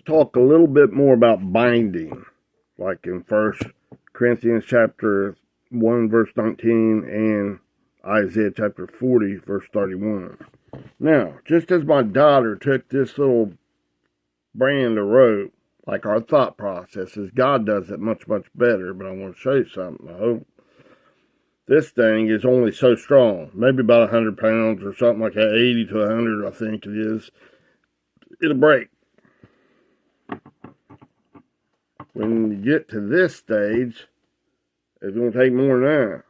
talk a little bit more about binding, like in 1 Corinthians chapter 1, verse 19, and Isaiah chapter 40, verse 31. Now, just as my daughter took this little brand of rope, like our thought processes, God does it much, much better, but I want to show you something, I hope. This thing is only so strong, maybe about 100 pounds or something like that, 80 to 100, I think it is. It'll break. When you get to this stage, it's going to take more than that.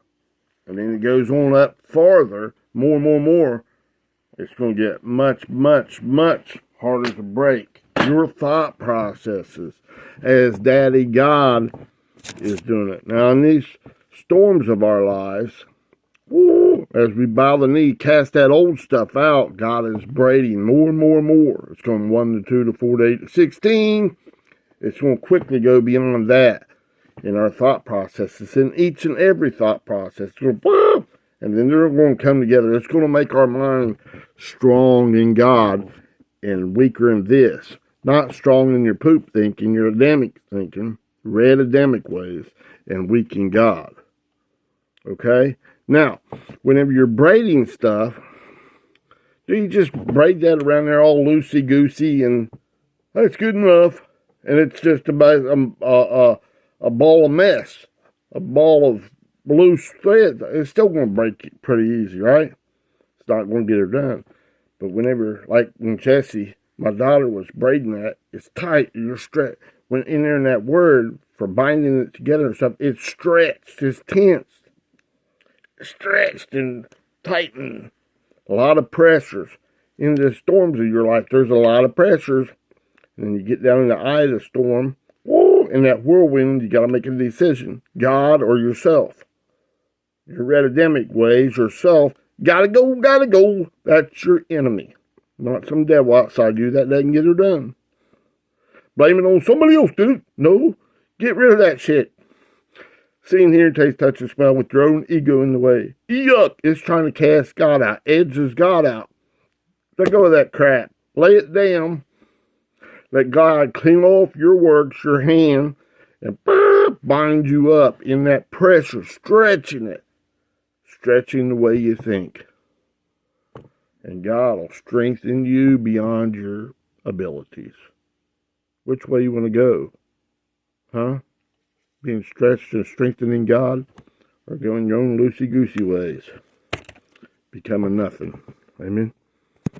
And then it goes on up farther, more. It's going to get much, much, much harder to break. Your thought processes as Daddy God is doing it. Now, in these storms of our lives, as we bow the knee, cast that old stuff out, God is braiding more and more. It's going 1 to 2 to 4 to 8 to 16. It's going to quickly go beyond that in our thought processes, in each and every thought process. It's going to, and then they're going to come together. It's going to make our mind strong in God and weaker in this. Not strong in your poop thinking, your Adamic thinking, red Adamic ways, and weak in God. Okay? Now, whenever you're braiding stuff, do you just braid that around there all loosey-goosey and that's good enough? And it's just about a ball of mess, a ball of loose thread. It's still going to break it pretty easy, right? It's not going to get her done. But whenever, like when Jessie, my daughter, was braiding that, it's tight, you're stretched. When in there in that word for binding it together and stuff, it's stretched, it's tense. Stretched and tightened. A lot of pressures. In the storms of your life, there's a lot of pressures. And then you get down in the eye of the storm. In that whirlwind, you got to make a decision. God or yourself. Your red Adamic ways, yourself. Gotta go. That's your enemy. Not some devil outside you that doesn't get her done. Blame it on somebody else, dude. No. Get rid of that shit. Seen, hear, taste, touch, and smell with your own ego in the way. Yuck! It's trying to cast God out. Edges God out. Let go of that crap. Lay it down. Let God clean off your works, your hand, and bind you up in that pressure, stretching it. Stretching the way you think. And God will strengthen you beyond your abilities. Which way you want to go? Huh? Being stretched and strengthening God, or going your own loosey-goosey ways, becoming nothing. Amen.